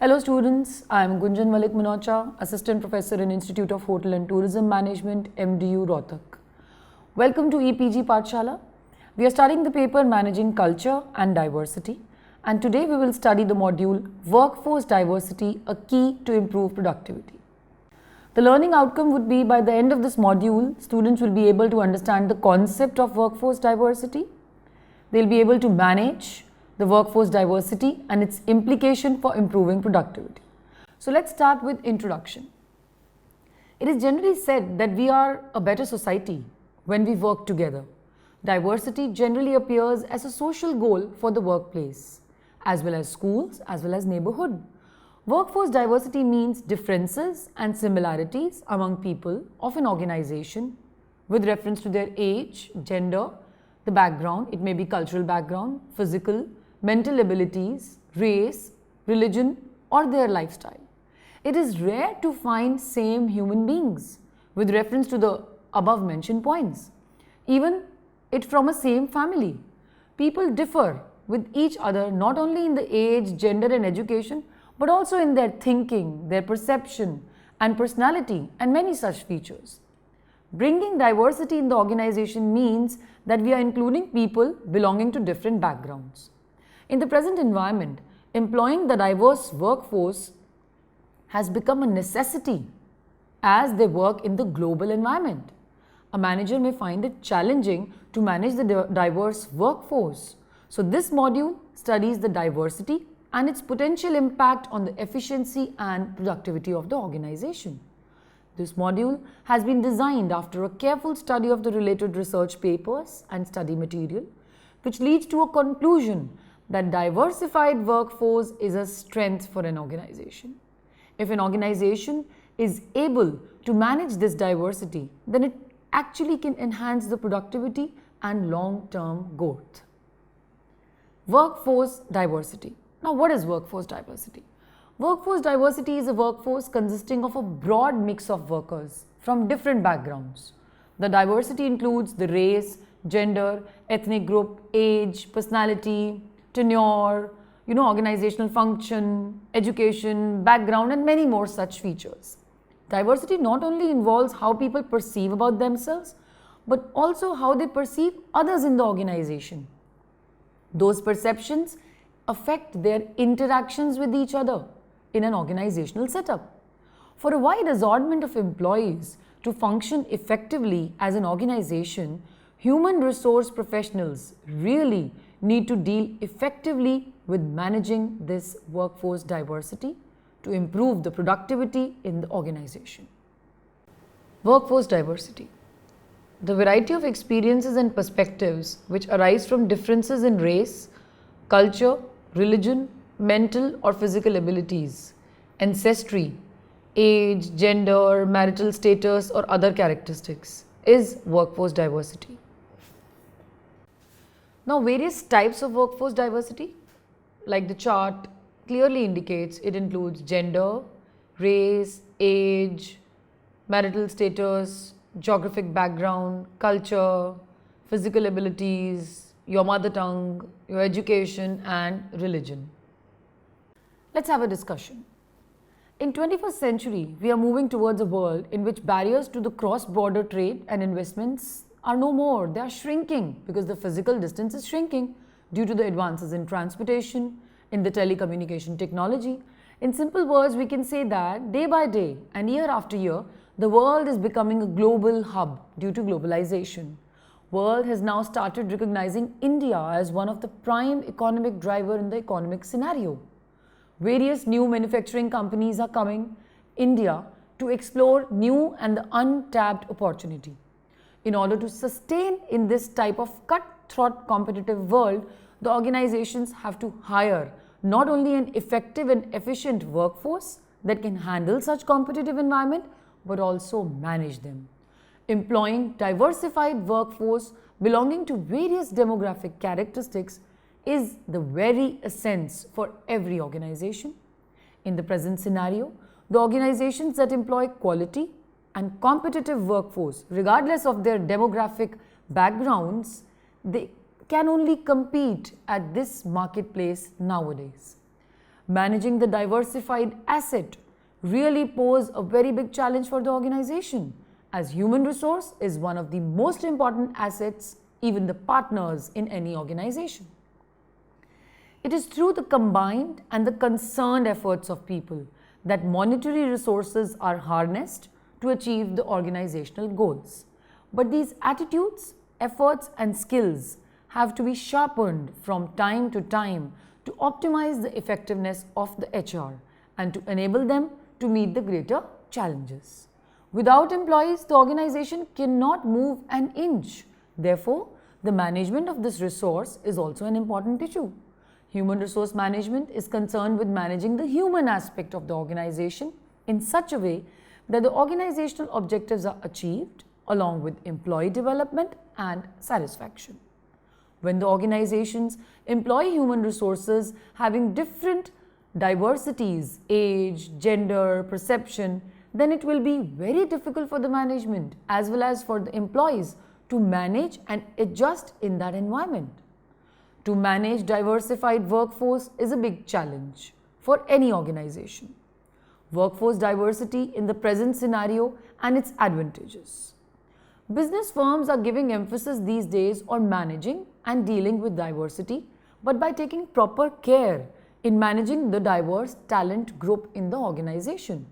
Hello students, I am Gunjan Malik Manocha, Assistant Professor in Institute of Hotel and Tourism Management, MDU Rohtak. Welcome to EPG Pathshala. We are studying the paper Managing Culture and Diversity, and today we will study the module Workforce Diversity, a Key to Improve Productivity. The learning outcome would be by the end of this module, students will be able to understand the concept of workforce diversity. They'll be able to manage the workforce diversity and its implication for improving productivity. So let's start with introduction. It is generally said that we are a better society when we work together. Diversity generally appears as a social goal for the workplace, as well as schools, as well as neighborhood. Workforce diversity means differences and similarities among people of an organization with reference to their age, gender, the background, it may be cultural background, physical, mental abilities, race, religion, or their lifestyle. It is rare to find same human beings with reference to the above mentioned points. Even it from a same family. People differ with each other not only in the age, gender and education, but also in their thinking, their perception and personality and many such features. Bringing diversity in the organization means that we are including people belonging to different backgrounds. In the present environment, employing the diverse workforce has become a necessity as they work in the global environment. A manager may find it challenging to manage the diverse workforce. So this module studies the diversity and its potential impact on the efficiency and productivity of the organization. This module has been designed after a careful study of the related research papers and study material, which leads to a conclusion that diversified workforce is a strength for an organization. If an organization is able to manage this diversity, then it actually can enhance the productivity and long-term growth. Workforce diversity. Now, what is workforce diversity? Workforce diversity is a workforce consisting of a broad mix of workers from different backgrounds. The diversity includes the race, gender, ethnic group, age, personality, tenure, organizational function, education, background, and many more such features. Diversity not only involves how people perceive about themselves, but also how they perceive others in the organization. Those perceptions affect their interactions with each other in an organizational setup. For a wide assortment of employees to function effectively as an organization, human resource professionals really need to deal effectively with managing this workforce diversity to improve the productivity in the organization. Workforce diversity. The variety of experiences and perspectives which arise from differences in race, culture, religion, mental or physical abilities, ancestry, age, gender, marital status or other characteristics is workforce diversity. Now, various types of workforce diversity, like the chart clearly indicates, it includes gender, race, age, marital status, geographic background, culture, physical abilities, your mother tongue, your education and religion. Let's have a discussion. In 21st century, we are moving towards a world in which barriers to the cross-border trade and investments are no more. They are shrinking because the physical distance is shrinking due to the advances in transportation, in the telecommunication technology. In simple words, we can say that day by day and year after year, the world is becoming a global hub due to globalization. World has now started recognizing India as one of the prime economic driver in the economic scenario. Various new manufacturing companies are coming India to explore new and the untapped opportunity. In order to sustain in this type of cutthroat competitive world, the organizations have to hire not only an effective and efficient workforce that can handle such competitive environment, but also manage them. Employing diversified workforce belonging to various demographic characteristics is the very essence for every organization. In the present scenario, the organizations that employ quality and competitive workforce, regardless of their demographic backgrounds, they can only compete at this marketplace nowadays. managing the diversified asset really pose a very big challenge for the organization, as human resource is one of the most important assets, even the partners in any organization. It is through the combined and the concerned efforts of people that monetary resources are harnessed to achieve the organizational goals. But these attitudes, efforts, and skills have to be sharpened from time to time to optimize the effectiveness of the HR and to enable them to meet the greater challenges. Without employees, the organization cannot move an inch. Therefore, the management of this resource is also an important issue. Human resource management is concerned with managing the human aspect of the organization in such a way that the organizational objectives are achieved along with employee development and satisfaction. When the organizations employ human resources having different diversities, age, gender, perception, then it will be very difficult for the management as well as for the employees to manage and adjust in that environment. To manage diversified workforce is a big challenge for any organization. Workforce diversity in the present scenario and its advantages. Business firms are giving emphasis these days on managing and dealing with diversity, but by taking proper care in managing the diverse talent group in the organization.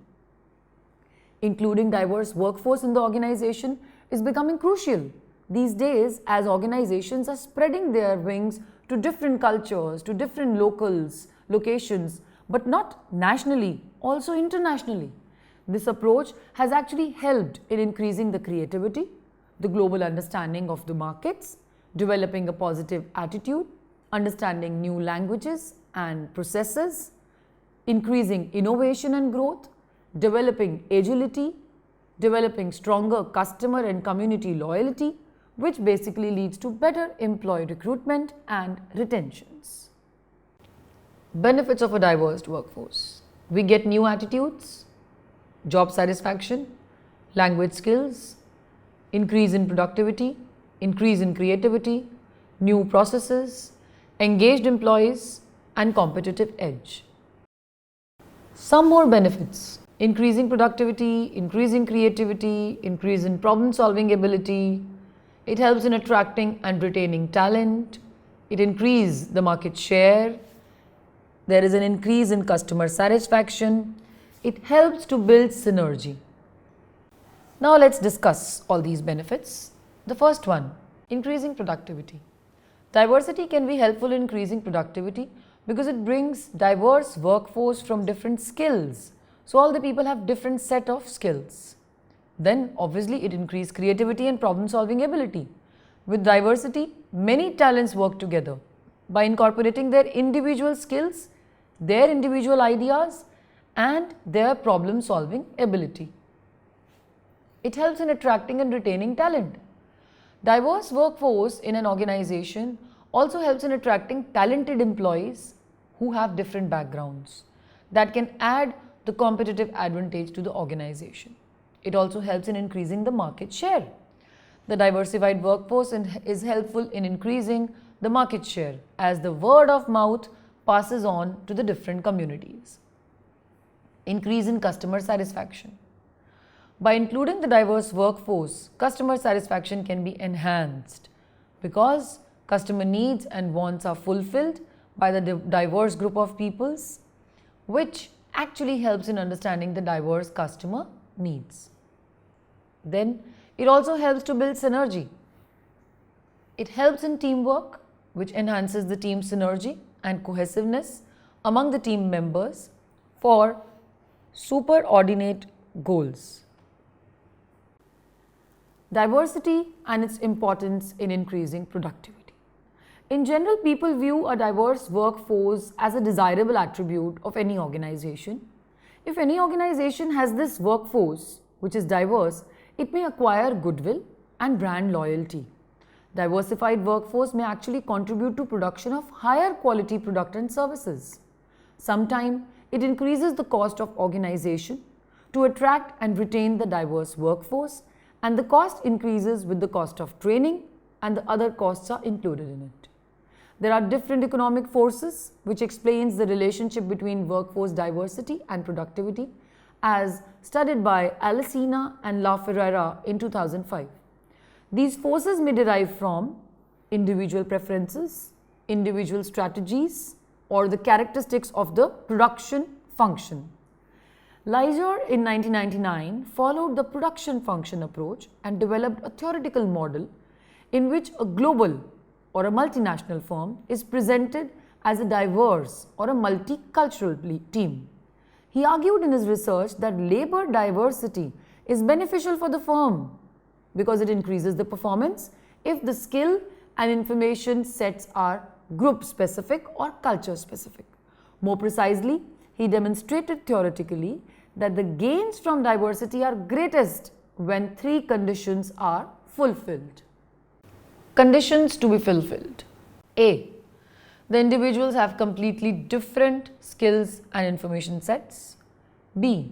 Including diverse workforce in the organization is becoming crucial these days as organizations are spreading their wings to different cultures, to different locations, but not nationally, also internationally. This approach has actually helped in increasing the creativity, the global understanding of the markets, developing a positive attitude, understanding new languages and processes, increasing innovation and growth, developing agility, developing stronger customer and community loyalty, which basically leads to better employee recruitment and retentions. Benefits of a diverse workforce. We get new attitudes, job satisfaction, language skills, increase in productivity, increase in creativity, new processes, engaged employees, and competitive edge. Some more benefits: increasing productivity, increasing creativity, increase in problem solving ability. It helps in attracting and retaining talent. It increases the market share. There is an increase in customer satisfaction. It helps to build synergy. Now let's discuss all these benefits. The first one, increasing productivity. Diversity can be helpful in increasing productivity because it brings diverse workforce from different skills. So all the people have different set of skills. Then obviously it increases creativity and problem solving ability. With diversity, many talents work together by incorporating their individual skills, their individual ideas, and their problem solving ability. It helps in attracting and retaining talent. Diverse workforce in an organization also helps in attracting talented employees who have different backgrounds that can add the competitive advantage to the organization. It also helps in increasing the market share. The diversified workforce is helpful in increasing the market share as the word of mouth passes on to the different communities. Increase in customer satisfaction. By including the diverse workforce, customer satisfaction can be enhanced because customer needs and wants are fulfilled by the diverse group of peoples, which actually helps in understanding the diverse customer needs. Then it also helps to build synergy. It helps in teamwork, which enhances the team synergy and cohesiveness among the team members for superordinate goals. Diversity and its importance in increasing productivity. In general, people view a diverse workforce as a desirable attribute of any organization. If any organization has this workforce, which is diverse, it may acquire goodwill and brand loyalty. Diversified workforce may actually contribute to production of higher quality product and services. Sometimes it increases the cost of organization to attract and retain the diverse workforce, and the cost increases with the cost of training and the other costs are included in it. There are different economic forces which explains the relationship between workforce diversity and productivity as studied by Alesina and La Ferrara in 2005. These forces may derive from individual preferences, individual strategies, or the characteristics of the production function. Leisure in 1999 followed the production function approach and developed a theoretical model in which a global or a multinational firm is presented as a diverse or a multicultural team. He argued in his research that labor diversity is beneficial for the firm because it increases the performance if the skill and information sets are group specific or culture specific. More precisely, he demonstrated theoretically that the gains from diversity are greatest when three conditions are fulfilled. Conditions to be fulfilled. A. The individuals have completely different skills and information sets. B.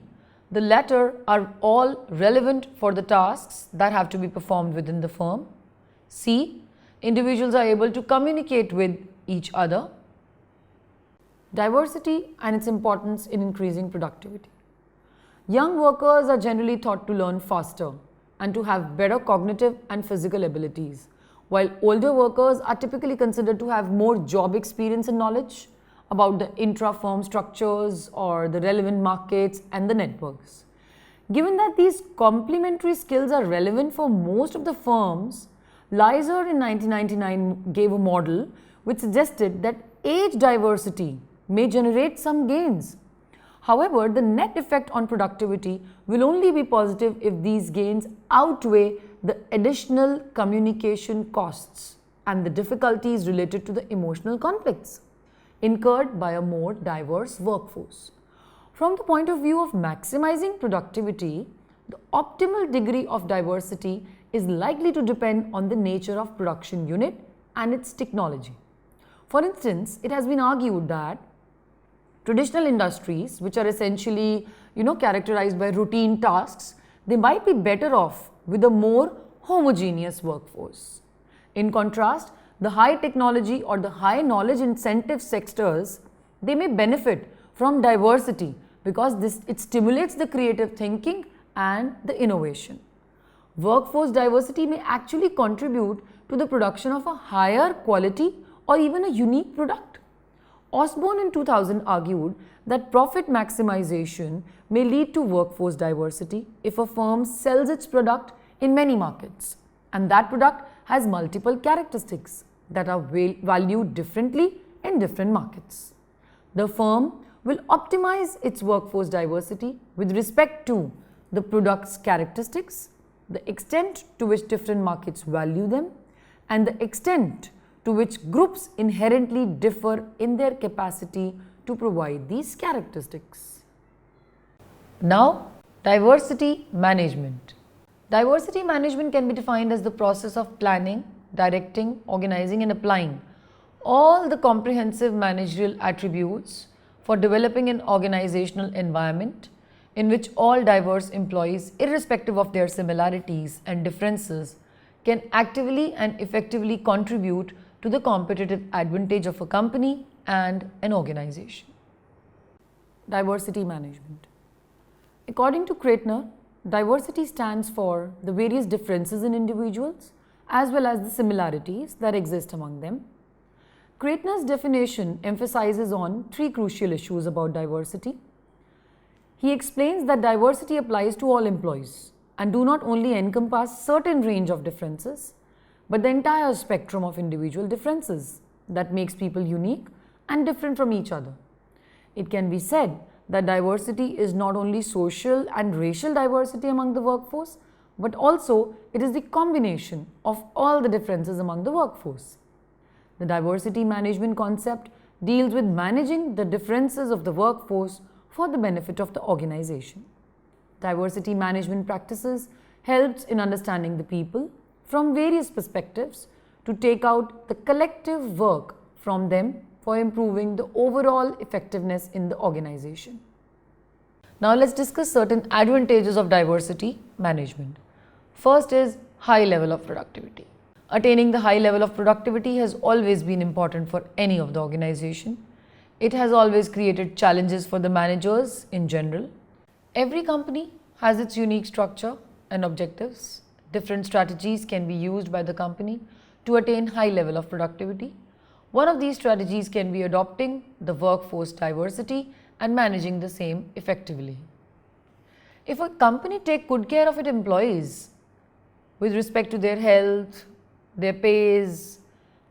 The latter are all relevant for the tasks that have to be performed within the firm. C. Individuals are able to communicate with each other. Diversity and its importance in increasing productivity. Young workers are generally thought to learn faster and to have better cognitive and physical abilities, while older workers are typically considered to have more job experience and knowledge about the intra-firm structures or the relevant markets and the networks. Given that these complementary skills are relevant for most of the firms, Leisure in 1999 gave a model which suggested that age diversity may generate some gains. However, the net effect on productivity will only be positive if these gains outweigh the additional communication costs and the difficulties related to the emotional conflicts incurred by a more diverse workforce. From the point of view of maximizing productivity, the optimal degree of diversity is likely to depend on the nature of production unit and its technology. For instance, it has been argued that traditional industries, which are essentially, characterized by routine tasks, they might be better off with a more homogeneous workforce. In contrast, the high technology or the high knowledge incentive sectors, they may benefit from diversity because it stimulates the creative thinking and the innovation. Workforce diversity may actually contribute to the production of a higher quality or even a unique product. Osborne in 2000 argued that profit maximization may lead to workforce diversity if a firm sells its product in many markets and that product has multiple characteristics that are valued differently in different markets. The firm will optimize its workforce diversity with respect to the product's characteristics, the extent to which different markets value them, and the extent to which groups inherently differ in their capacity to provide these characteristics. Now, diversity management. Diversity management can be defined as the process of planning, directing, organizing, and applying all the comprehensive managerial attributes for developing an organizational environment in which all diverse employees, irrespective of their similarities and differences, can actively and effectively contribute to the competitive advantage of a company and an organization. Diversity management. According to Kreitner, diversity stands for the various differences in individuals as well as the similarities that exist among them. Kreitner's definition emphasizes on three crucial issues about diversity. He explains that diversity applies to all employees and do not only encompass certain range of differences, but the entire spectrum of individual differences that makes people unique and different from each other. It can be said that diversity is not only social and racial diversity among the workforce, but also it is the combination of all the differences among the workforce. The diversity management concept deals with managing the differences of the workforce for the benefit of the organization. Diversity management practices helps in understanding the people from various perspectives to take out the collective work from them for improving the overall effectiveness in the organization. Now let's discuss certain advantages of diversity management. First is high level of productivity. Attaining the high level of productivity has always been important for any of the organization. It has always created challenges for the managers in general. Every company has its unique structure and objectives. Different strategies can be used by the company to attain high level of productivity. One of these strategies can be adopting the workforce diversity and managing the same effectively. If a company take good care of its employees with respect to their health, their pays,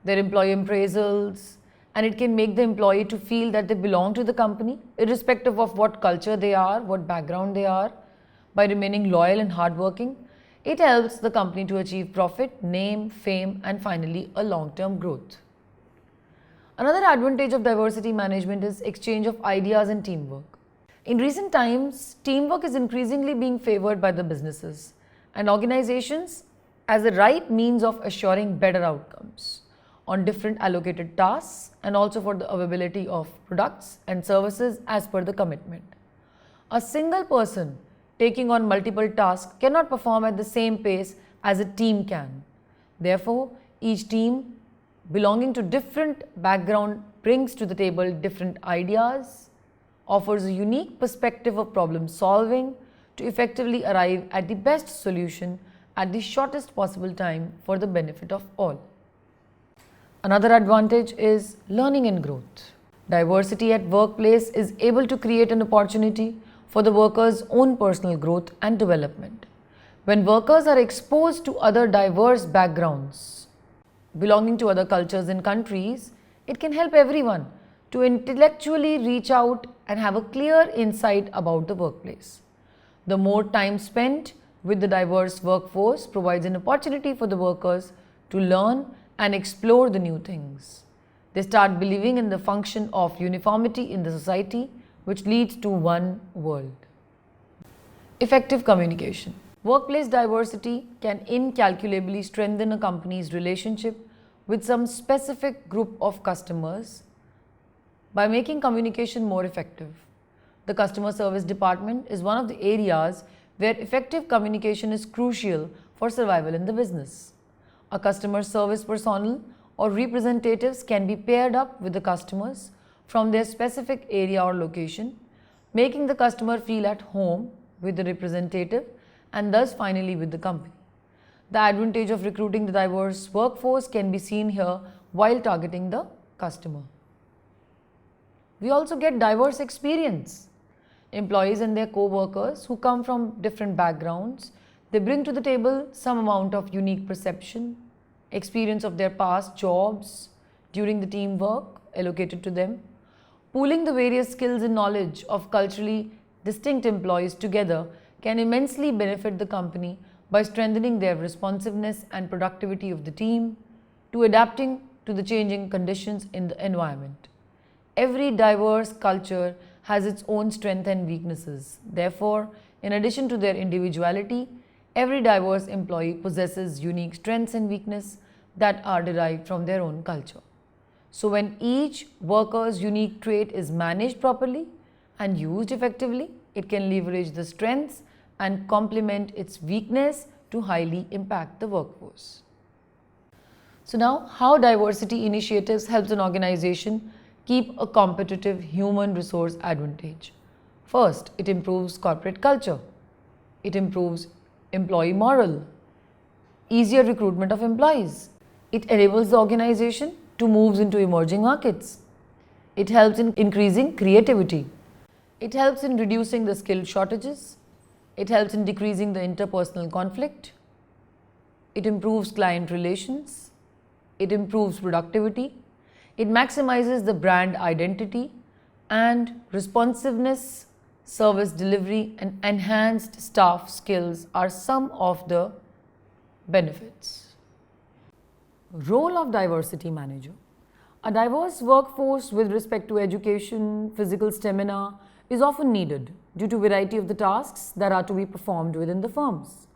their employee appraisals, and it can make the employee to feel that they belong to the company irrespective of what culture they are, what background they are, by remaining loyal and hardworking, it helps the company to achieve profit, name, fame, and finally a long-term growth. Another advantage of diversity management is exchange of ideas and teamwork. In recent times, teamwork is increasingly being favored by the businesses and organizations as a right means of assuring better outcomes on different allocated tasks and also for the availability of products and services as per the commitment. A single person taking on multiple tasks cannot perform at the same pace as a team can. Therefore, each team belonging to different background brings to the table different ideas, offers a unique perspective of problem solving to effectively arrive at the best solution at the shortest possible time for the benefit of all. Another advantage is learning and growth. Diversity at workplace is able to create an opportunity for the workers' own personal growth and development. When workers are exposed to other diverse backgrounds, belonging to other cultures and countries, it can help everyone to intellectually reach out and have a clear insight about the workplace. The more time spent with the diverse workforce provides an opportunity for the workers to learn and explore the new things. They start believing in the function of uniformity in the society, which leads to one world. Effective communication. Workplace diversity can incalculably strengthen a company's relationship with some specific group of customers by making communication more effective. The customer service department is one of the areas where effective communication is crucial for survival in the business. A customer service personnel or representatives can be paired up with the customers from their specific area or location, making the customer feel at home with the representative and thus finally with the company. The advantage of recruiting the diverse workforce can be seen here while targeting the customer. We also get diverse experience. Employees and their co-workers who come from different backgrounds, they bring to the table some amount of unique perception, experience of their past jobs during the teamwork allocated to them. Pooling the various skills and knowledge of culturally distinct employees together can immensely benefit the company by strengthening their responsiveness and productivity of the team to adapting to the changing conditions in the environment. Every diverse culture has its own strengths and weaknesses. Therefore, in addition to their individuality, every diverse employee possesses unique strengths and weaknesses that are derived from their own culture. So when each worker's unique trait is managed properly and used effectively, it can leverage the strengths and complement its weakness to highly impact the workforce. So now, how diversity initiatives helps an organization keep a competitive human resource advantage? First, it improves corporate culture. It improves employee morale, easier recruitment of employees. It enables the organization to move into emerging markets. It helps in increasing creativity. It helps in reducing the skill shortages. It helps in decreasing the interpersonal conflict. It improves client relations. It improves productivity. It maximizes the brand identity and responsiveness, service delivery, and enhanced staff skills are some of the benefits. Role of diversity manager. A diverse workforce with respect to education, physical stamina is often needed due to variety of the tasks that are to be performed within the firms.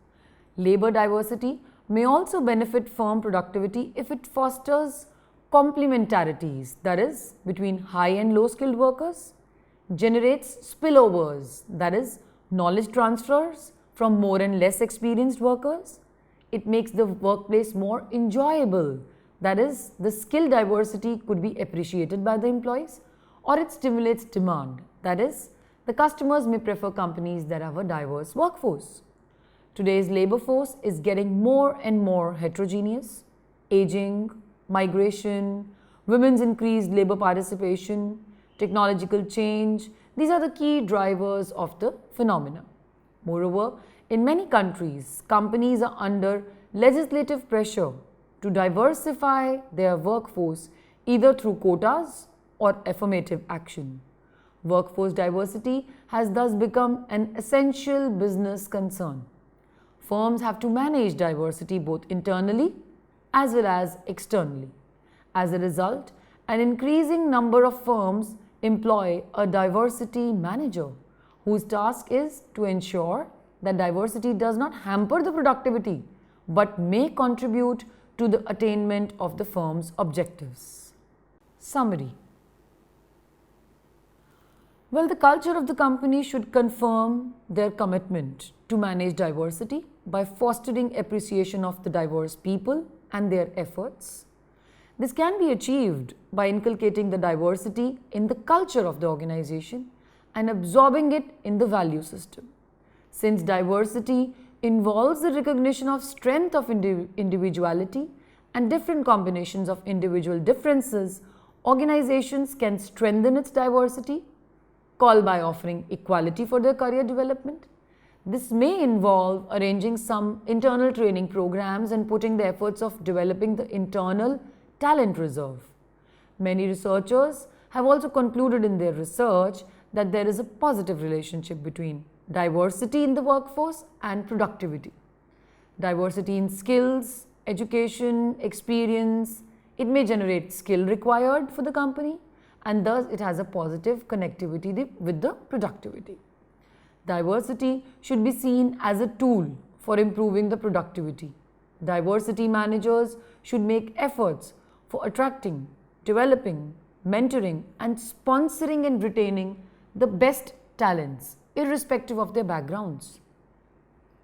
Labor diversity may also benefit firm productivity if it fosters complementarities, that is, between high and low skilled workers, generates spillovers, that is, knowledge transfers from more and less experienced workers, it makes the workplace more enjoyable. That is, the skill diversity could be appreciated by the employees, or it stimulates demand. That is, the customers may prefer companies that have a diverse workforce. Today's labor force is getting more and more heterogeneous. Aging, migration, women's increased labor participation, technological change, these are the key drivers of the phenomena. Moreover, in many countries, companies are under legislative pressure to diversify their workforce either through quotas or affirmative action. Workforce diversity has thus become an essential business concern. Firms have to manage diversity both internally as well as externally. As a result, an increasing number of firms employ a diversity manager whose task is to ensure that diversity does not hamper the productivity but may contribute to the attainment of the firm's objectives. Summary. Well, the culture of the company should confirm their commitment to manage diversity by fostering appreciation of the diverse people and their efforts. This can be achieved by inculcating the diversity in the culture of the organization and absorbing it in the value system. Since diversity involves the recognition of strength of individuality and different combinations of individual differences, organizations can strengthen its diversity, call by offering equality for their career development. This may involve arranging some internal training programs and putting the efforts of developing the internal talent reserve. Many researchers have also concluded in their research that there is a positive relationship between diversity in the workforce and productivity. Diversity in skills, education, experience, it may generate skill required for the company and thus it has a positive connectivity with the productivity. Diversity should be seen as a tool for improving the productivity. Diversity managers should make efforts for attracting, developing, mentoring and sponsoring and retaining the best talents irrespective of their backgrounds.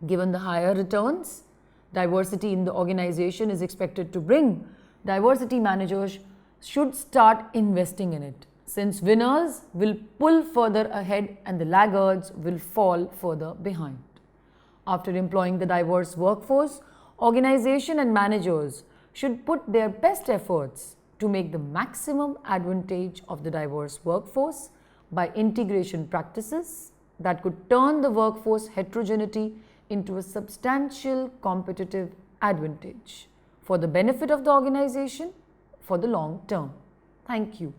Given the higher returns diversity in the organization is expected to bring, diversity managers should start investing in it, since winners will pull further ahead and the laggards will fall further behind. After employing the diverse workforce, organization and managers should put their best efforts to make the maximum advantage of the diverse workforce by integration practices that could turn the workforce heterogeneity into a substantial competitive advantage for the benefit of the organization for the long term. Thank you.